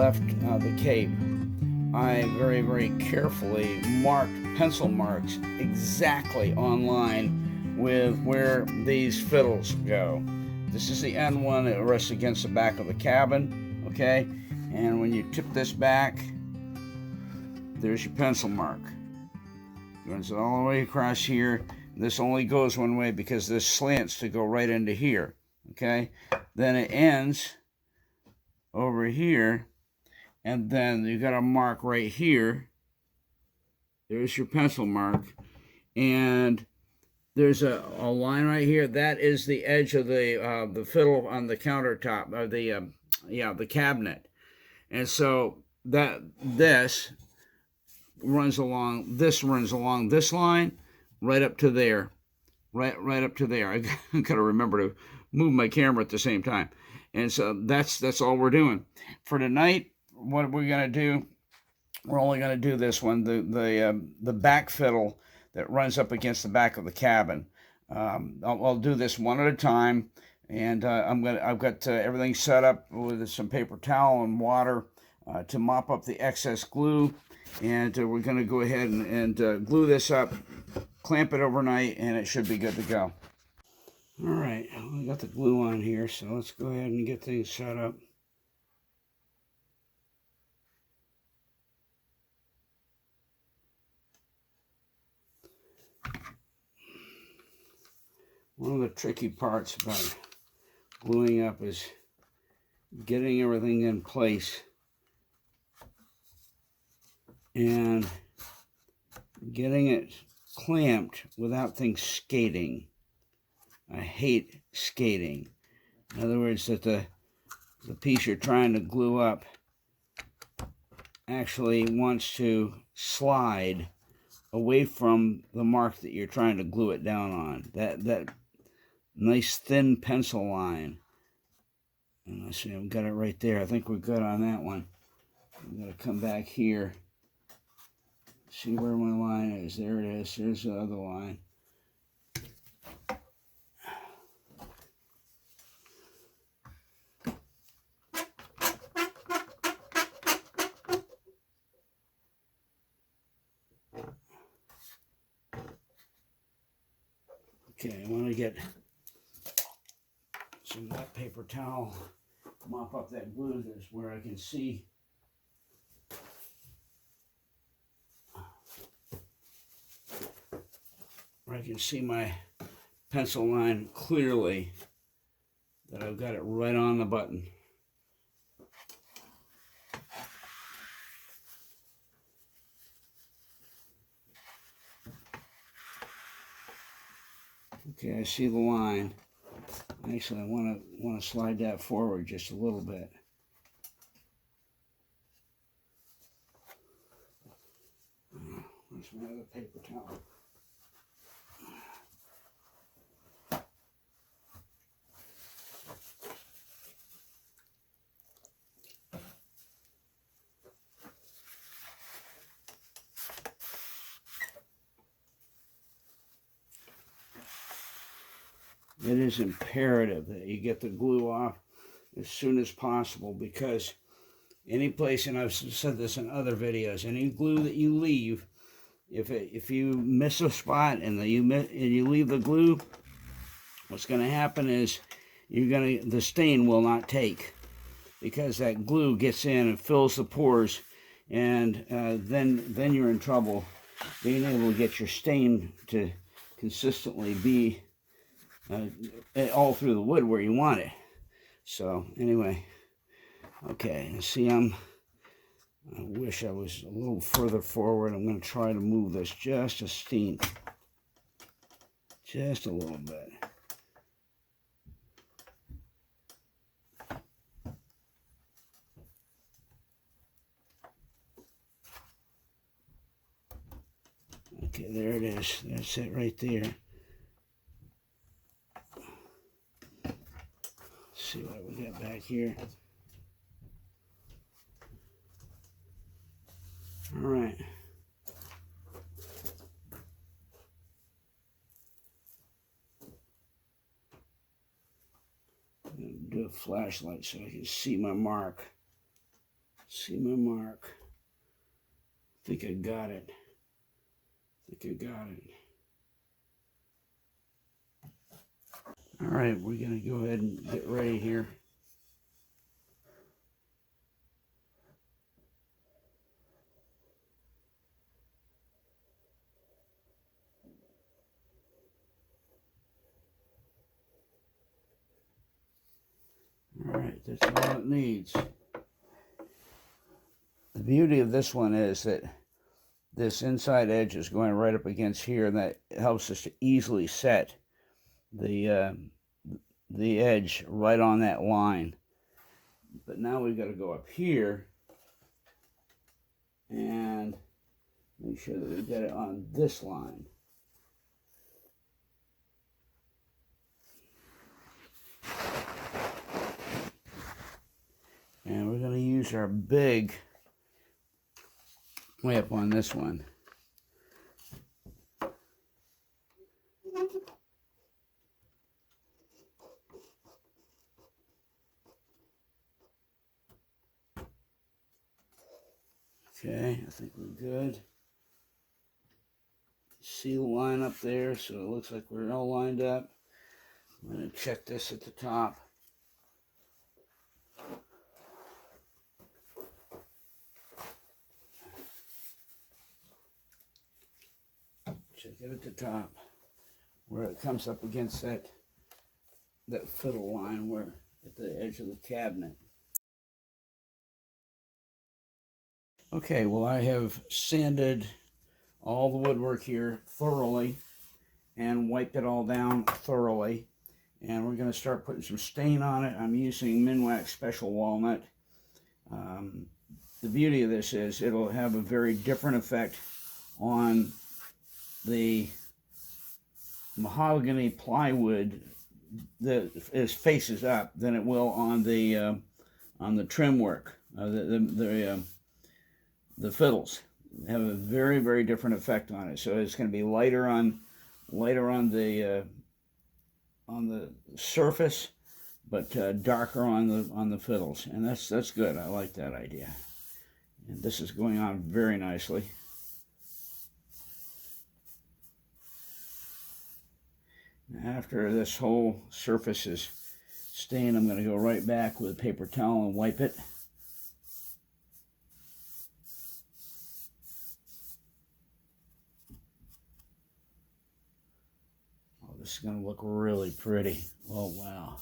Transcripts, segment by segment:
left the cape, I very, very carefully marked pencil marks exactly on line with where these fiddles go. This is the end one that rests against the back of the cabin, okay? And when you tip this back, there's your pencil mark. It runs all the way across here. This only goes one way because this slants to go right into here, okay? Then it ends over here, and then you got a mark right here. There's your pencil mark, and there's a line right here. That is the edge of the fiddle on the countertop, or the cabinet. And so this runs along this line right up to there, right up to there. I gotta remember to move my camera at the same time. And so that's all we're doing for tonight. What we're gonna do, we're only gonna do this one, the back fiddle that runs up against the back of the cabin. I'll do this one at a time, and I've got everything set up with some paper towel and water to mop up the excess glue, and we're gonna go ahead and glue this up, clamp it overnight, and it should be good to go. All right, we got the glue on here, so let's go ahead and get things set up. One of the tricky parts about gluing up is getting everything in place and getting it clamped without things skating. I hate skating. In other words, that the piece you're trying to glue up actually wants to slide away from the mark that you're trying to glue it down on. That nice thin pencil line. And let's see, I've got it right there. I think we're good on that one. I'm going to come back here. See where my line is. There it is. There's the other line. Okay, I want to get some wet paper towel, mop up that glue. That's where I can see my pencil line clearly, that I've got it right on the button. Okay, I see the line. Actually, I want to slide that forward just a little bit. Where's my other paper towel? It is imperative that you get the glue off as soon as possible, because any place, and I've said this in other videos, any glue that you leave, if you miss a spot and you leave the glue, what's going to happen is the stain will not take, because that glue gets in and fills the pores, and then you're in trouble being able to get your stain to consistently be all through the wood where you want it. So anyway, okay, see, I wish I was a little further forward. I'm going to try to move this just a steam, just a little bit. Okay, there it is. That's it right there. See what we got back here. All right. I'm gonna do a flashlight so I can see my mark. See my mark. I think I got it. All right, we're going to go ahead and get ready here. All right, that's all it needs. The beauty of this one is that this inside edge is going right up against here, and that helps us to easily set the edge right on that line. But now we've got to go up here and make sure that we get it on this line. And we're going to use our big whip on this one. Okay, I think we're good. See the line up there, so it looks like we're all lined up. I'm going to check this at the top. Check it at the top, where it comes up against that fiddle line, where at the edge of the cabinet. Okay, well, I have sanded all the woodwork here thoroughly and wiped it all down thoroughly. And we're going to start putting some stain on it. I'm using Minwax Special Walnut. The beauty of this is it'll have a very different effect on the mahogany plywood that is faces up than it will on the trim work, the fiddles. They have a very, very different effect on it. So it's going to be lighter on the surface, but darker on the fiddles, and that's good. I like that idea. And this is going on very nicely. After this whole surface is stained, I'm going to go right back with a paper towel and wipe it. Oh, this is going to look really pretty. Oh, wow.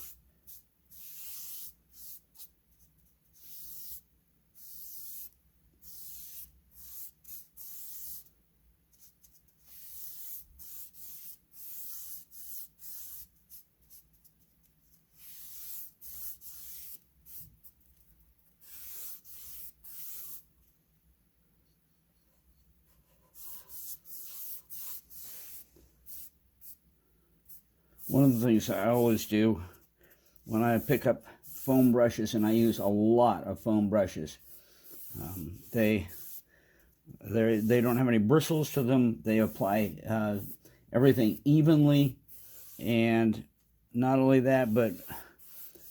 One of the things I always do when I pick up foam brushes, and I use a lot of foam brushes, they don't have any bristles to them. They apply everything evenly, and not only that, but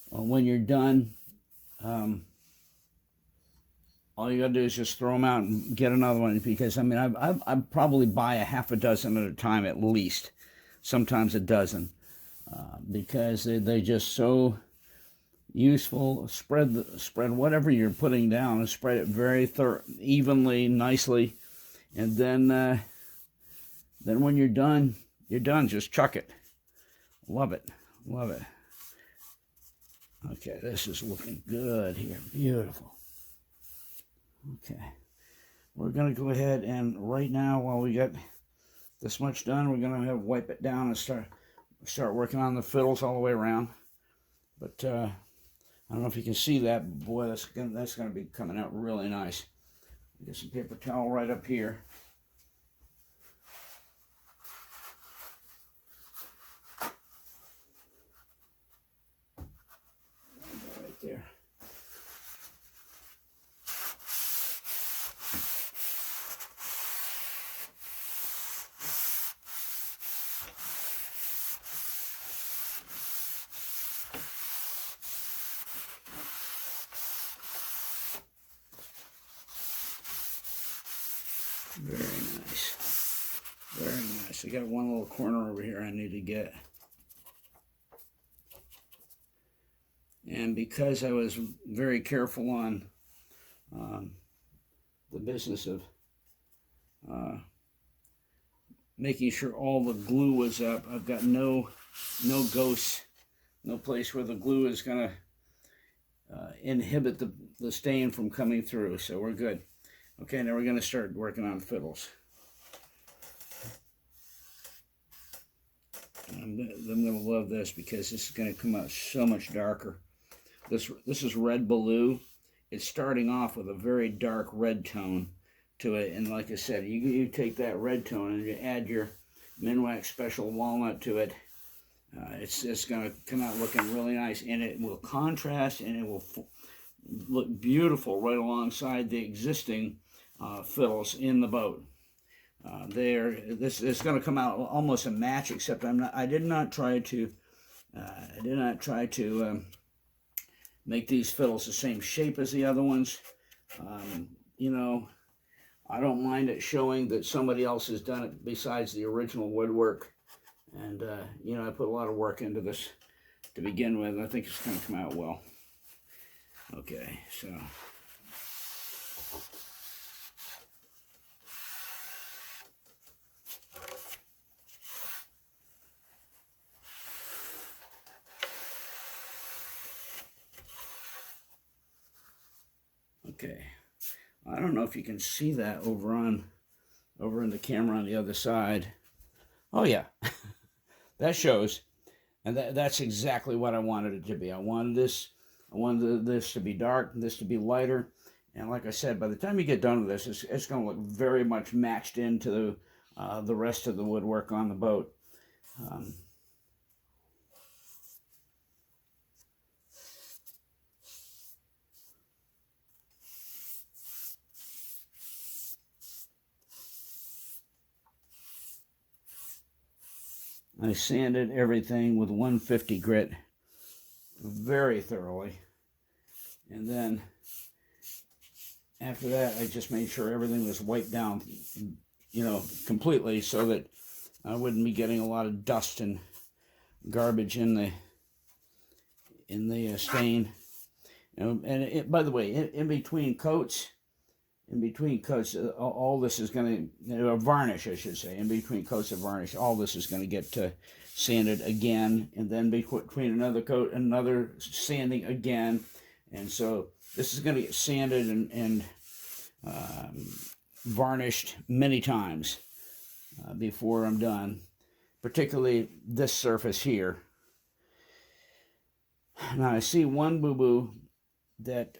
when you're done, all you gotta do is just throw them out and get another one, because I mean I probably buy a half a dozen at a time at least, sometimes a dozen. Because they're just so useful. Spread whatever you're putting down and spread it very evenly, nicely, and then when you're done, Just chuck it. Love it. Okay, this is looking good here. Beautiful. Okay, we're gonna go ahead and right now, while we got this much done, we're gonna wipe it down and start working on the fiddles all the way around. But I don't know if you can see that, but boy, that's gonna be coming out really nice. Get some paper towel right up here. Right there. Very nice. I got one little corner over here I need to get. And because I was very careful on the business of making sure all the glue was up, I've got no ghosts, no place where the glue is going to inhibit the stain from coming through, so we're good. Okay, now we're going to start working on fiddles. I'm going to love this because this is going to come out so much darker. This is Red Balau. It's starting off with a very dark red tone to it, and like I said, you take that red tone and you add your Minwax Special Walnut to it. It's going to come out looking really nice, and it will contrast and it will look beautiful right alongside the existing fiddles in the boat. This is going to come out almost a match, except I did not try to make these fiddles the same shape as the other ones. You know, I don't mind it showing that somebody else has done it besides the original woodwork. And, you know, I put a lot of work into this to begin with. I think it's going to come out well. Okay, so... Okay, I don't know if you can see that over in the camera on the other side. Oh yeah, that shows, and that's exactly what I wanted it to be. I wanted this to be dark, this to be lighter, and like I said, by the time you get done with this, it's going to look very much matched into the rest of the woodwork on the boat. I sanded everything with 150 grit very thoroughly, and then after that I just made sure everything was wiped down, you know, completely, so that I wouldn't be getting a lot of dust and garbage in the stain. And by the way, in between coats, all this is going to, varnish, I should say, in between coats of varnish, all this is going to get sanded again, and then between another coat, another sanding again. And so this is going to get sanded and varnished many times before I'm done, particularly this surface here. Now I see one boo-boo that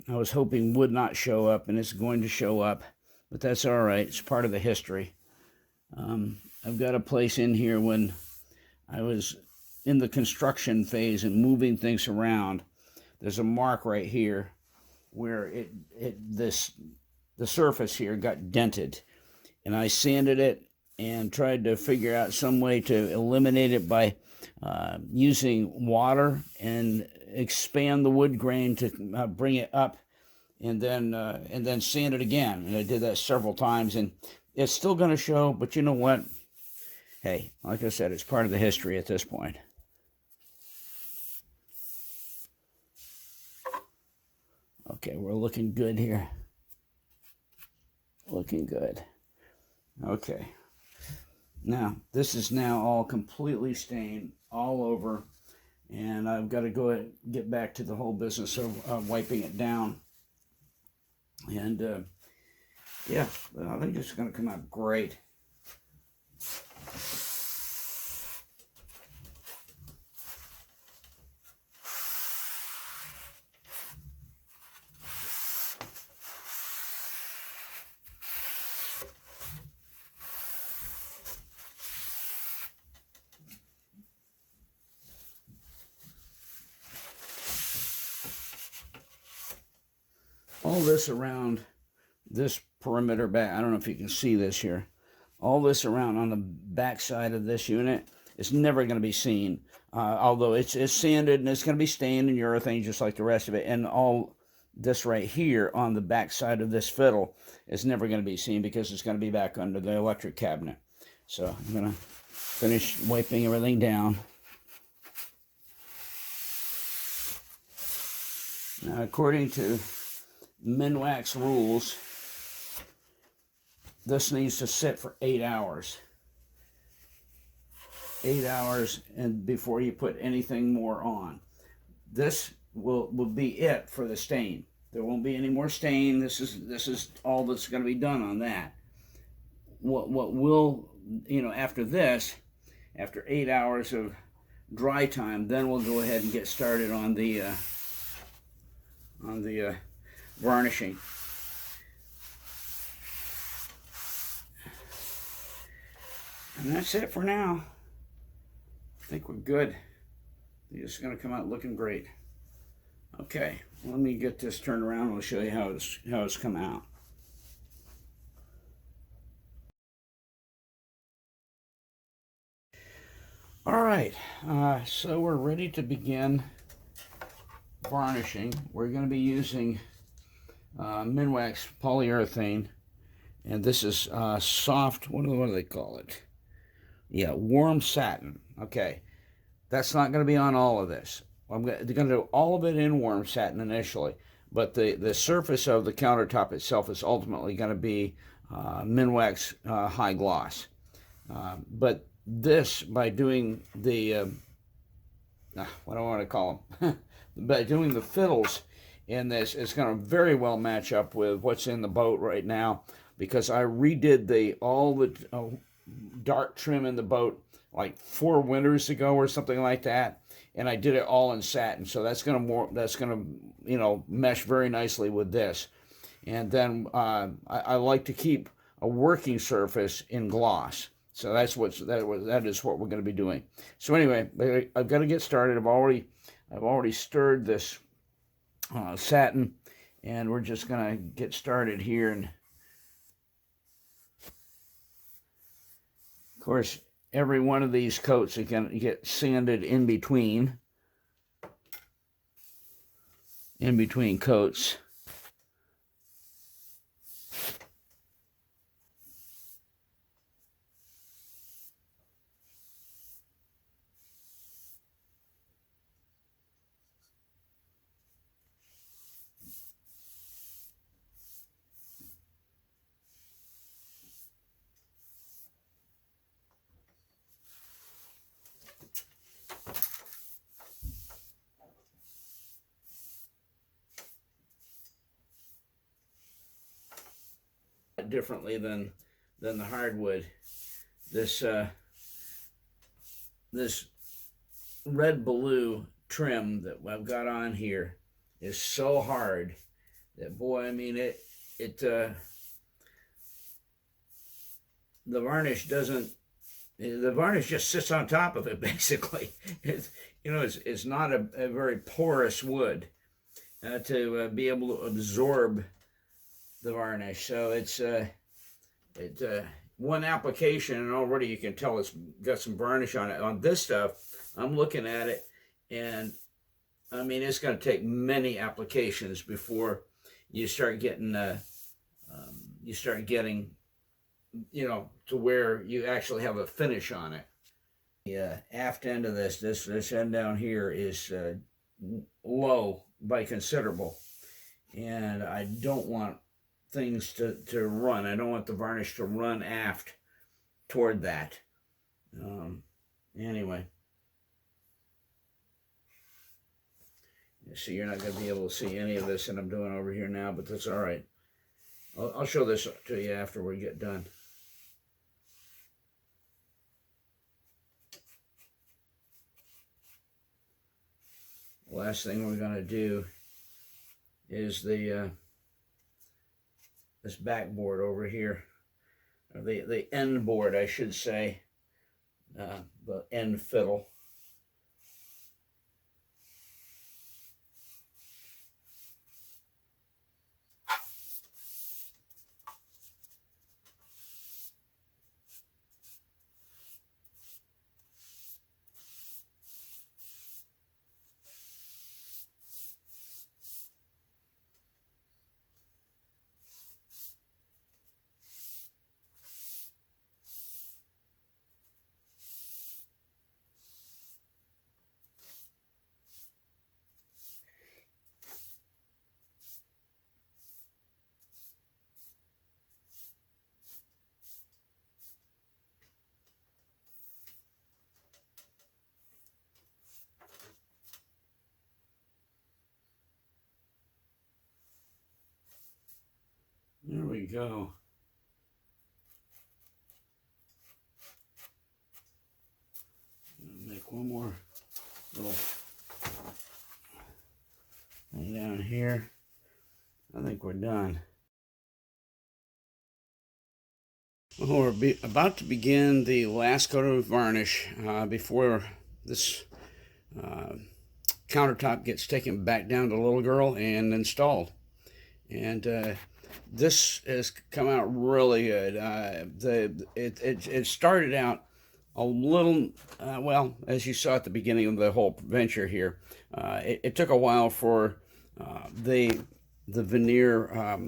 I was hoping would not show up, and it's going to show up, but that's all right. It's part of the history. I've got a place in here when I was in the construction phase and moving things around. There's a mark right here where the surface here got dented, and I sanded it and tried to figure out some way to eliminate it by using water and expand the wood grain to bring it up, and then sand it again. And I did that several times, and it's still going to show, but you know what? Hey, like I said, it's part of the history at this point. Okay, we're looking good here. Looking good. Okay. Now, this is now all completely stained all over, and I've got to go and get back to the whole business of wiping it down. And, yeah, I think it's going to come out great. All this around this perimeter back, I don't know if you can see this here, all this around on the back side of this unit is never going to be seen, although it's sanded and it's going to be stained in urethane just like the rest of it. And all this right here on the back side of this fiddle is never going to be seen because it's going to be back under the electric cabinet. So I'm going to finish wiping everything down. Now, according to Minwax rules, this needs to sit for 8 hours. 8 hours and before you put anything more on. This will be it for the stain. There won't be any more stain. This is all that's going to be done on that. What will, after this, after 8 hours of dry time, then we'll go ahead and get started on the varnishing. And that's it for now. I think we're good. It's going to come out looking great. Okay, let me get this turned around and I'll show you how it's come out. All right, so we're ready to begin varnishing. We're going to be using Minwax polyurethane, and this is soft, what do they call it? Yeah, warm satin. Okay, that's not going to be on all of this. I'm going to do all of it in warm satin initially, but the surface of the countertop itself is ultimately going to be Minwax high gloss. But this, by doing the, what do I want to call them? By doing the fiddles in this, it's going to very well match up with what's in the boat right now, because I redid all the dark trim in the boat like 4 winters ago or something like that, and I did it all in satin, so that's gonna mesh very nicely with this. And then I like to keep a working surface in gloss, so that is what we're going to be doing. So anyway, I've got to get started. I've already stirred this satin, and we're just gonna get started here. And of course, every one of these coats is going to get sanded in between coats. Differently than the hardwood. This Red Balau trim that I've got on here is so hard that, boy, I mean, the varnish just sits on top of it, basically. It's not a very porous wood to be able to absorb the varnish. So it's one application and already you can tell it's got some varnish on it. On this stuff, I'm looking at it, and I mean, it's going to take many applications before you start getting to where you actually have a finish on it. The aft end of this end down here is low by considerable, and I don't want things to run. I don't want the varnish to run aft toward that. Anyway, see, you're not going to be able to see any of this that I'm doing over here now, but that's all right. I'll show this to you after we get done. Last thing we're going to do is this backboard over here, or the end board, I should say, the end fiddle. we go. Make one more little thing down here. I think we're done. Well, we're about to begin the last coat of varnish before this countertop gets taken back down to Little Girl and installed. And this has come out really good. It started out a little, well, as you saw at the beginning of the whole venture here, it took a while for the veneer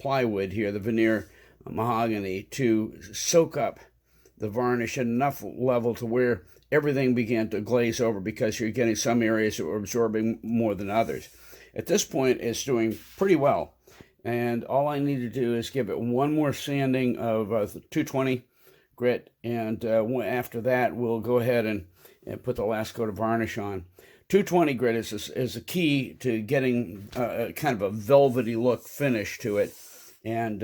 plywood here, the veneer mahogany, to soak up the varnish at enough level to where everything began to glaze over, because you're getting some areas that were absorbing more than others. At this point, it's doing pretty well. And all I need to do is give it one more sanding of 220 grit, and after that we'll go ahead and put the last coat of varnish on. 220 grit is a key to getting kind of a velvety look finish to it. And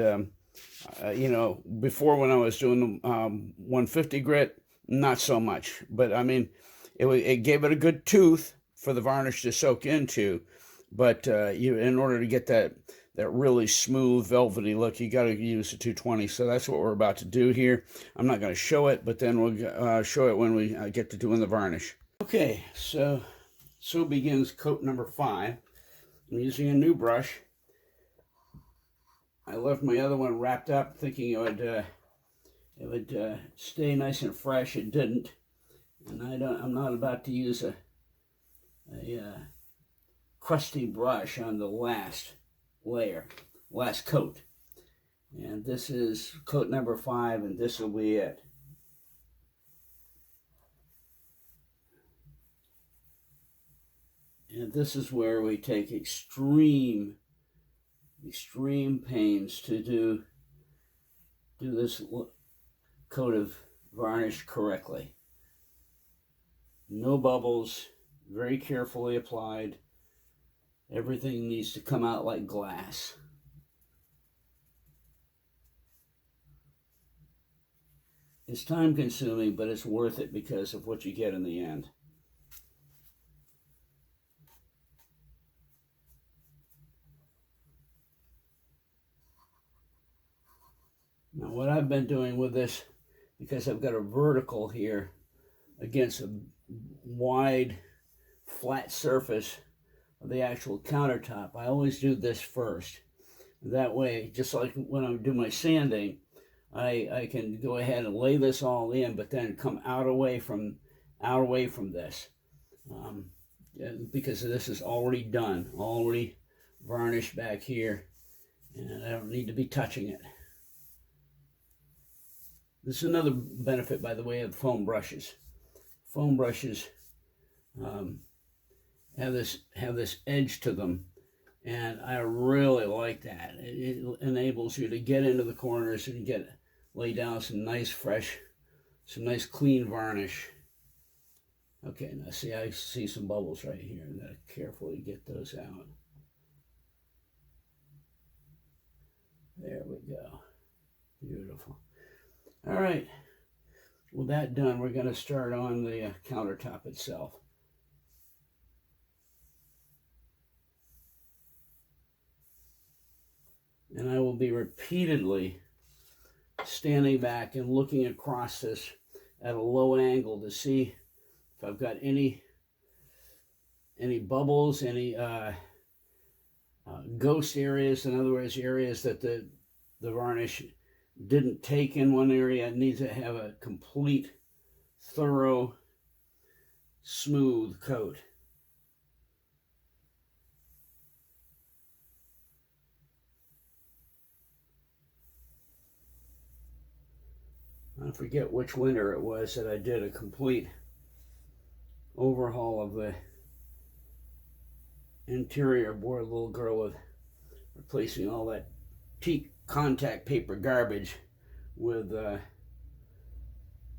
you know, before, when I was doing 150 grit, not so much, but I mean, it gave it a good tooth for the varnish to soak into. But in order to get that really smooth, velvety look, you got to use the 220. So that's what we're about to do here. I'm not going to show it, but then we'll show it when we get to doing the varnish. Okay, so begins coat number 5. I'm using a new brush. I left my other one wrapped up, thinking it would stay nice and fresh. It didn't, and I'm not about to use a crusty brush on the last layer, last coat. And this is coat number 5, and this will be it. And this is where we take extreme pains to do this coat of varnish correctly. No bubbles, very carefully applied. Everything needs to come out like glass. It's time consuming, but it's worth it because of what you get in the end. Now, what I've been doing with this, because I've got a vertical here against a wide, flat surface of the actual countertop, I always do this first. That way, just like when I do my sanding, I can go ahead and lay this all in, but then come out away from this, because this is already done, already varnished back here, and I don't need to be touching it. This is another benefit, by the way, of foam brushes. Foam brushes have this edge to them, and I really like that. It enables you to get into the corners and lay down some nice fresh, some nice clean varnish. Okay, now see, I see some bubbles right here. I'm going to carefully get those out. There we go. Beautiful. All right, with that done, we're going to start on the countertop itself. And I will be repeatedly standing back and looking across this at a low angle to see if I've got any bubbles, any ghost areas. In other words, areas that the varnish didn't take in one area. It needs to have a complete, thorough, smooth coat. I forget which winter it was that I did a complete overhaul of the interior board Little Girl, with replacing all that teak contact paper garbage with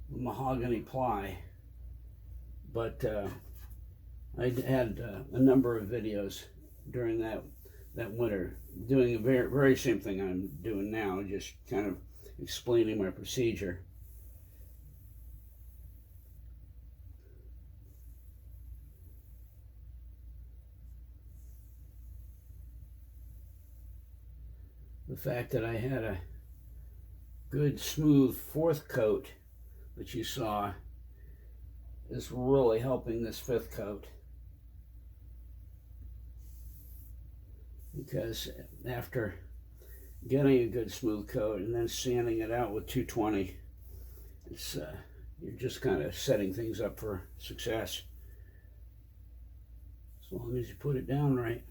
mahogany ply. But I had a number of videos during that that winter, doing the very same thing I'm doing now, just kind of explaining my procedure. The fact that I had a good smooth fourth coat that you saw is really helping this fifth coat, because after getting a good smooth coat and then sanding it out with 220, it's you're just kind of setting things up for success, as long as you put it down right.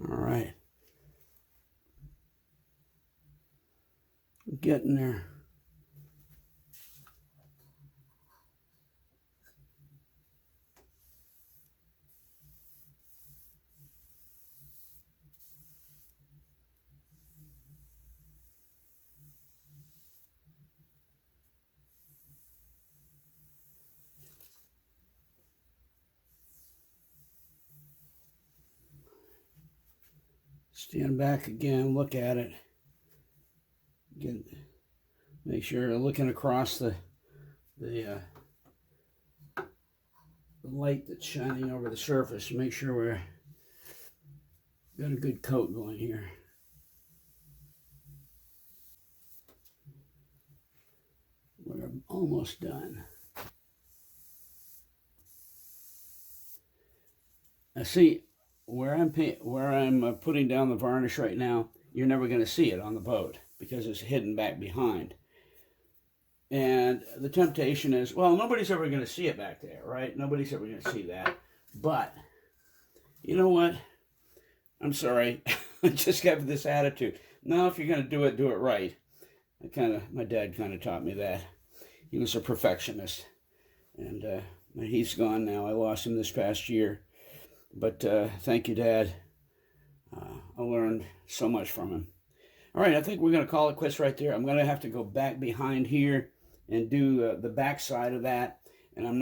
All right, getting there. Stand back again, look at it. Make sure you're looking across the light that's shining over the surface. Make sure we're got a good coat going here. We're almost done. Now see, where I'm putting down the varnish right now, you're never going to see it on the boat because it's hidden back behind. And the temptation is, well, nobody's ever going to see it back there, right? Nobody's ever going to see that. But you know what? I'm sorry. I just have this attitude. No, if you're going to do it right. My dad kind of taught me that. He was a perfectionist. And he's gone now. I lost him this past year. But thank you, Dad. I learned so much from him. All right, I think we're going to call it quits right there. I'm going to have to go back behind here and do the back side of that. And I'm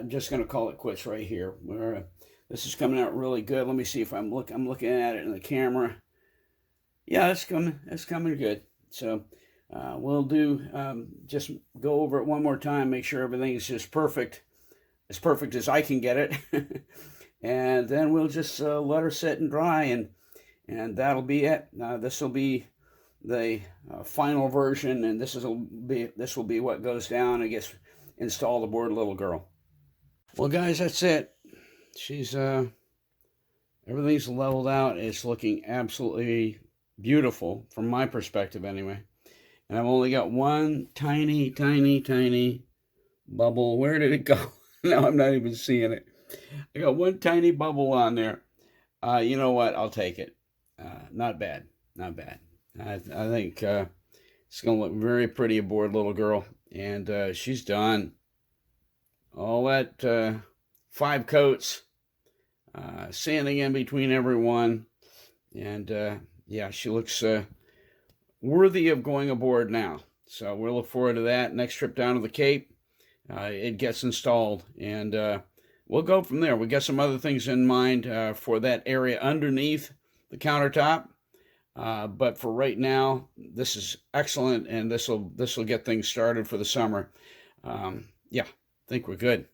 just going to call it quits right here. This is coming out really good. Let me see if I'm looking at it in the camera. Yeah, it's coming good. So we'll just go over it one more time, make sure everything is just perfect as I can get it. And then we'll just let her sit and dry, and that'll be it. This will be the final version, and this will be what goes down and gets installed aboard Little Girl. Well, guys, that's it. She's everything's leveled out. It's looking absolutely beautiful from my perspective, anyway. And I've only got one tiny bubble. Where did it go? Now I'm not even seeing it. I got one tiny bubble on there. You know what? I'll take it. Not bad. Not bad. I think it's going to look very pretty aboard Little Girl. And she's done. All that 5 coats. Sanding in between every one. And yeah, she looks worthy of going aboard now. So we'll look forward to that. Next trip down to the Cape, it gets installed. And we'll go from there. We got some other things in mind for that area underneath the countertop. But for right now, this is excellent, and this will get things started for the summer. Yeah, I think we're good.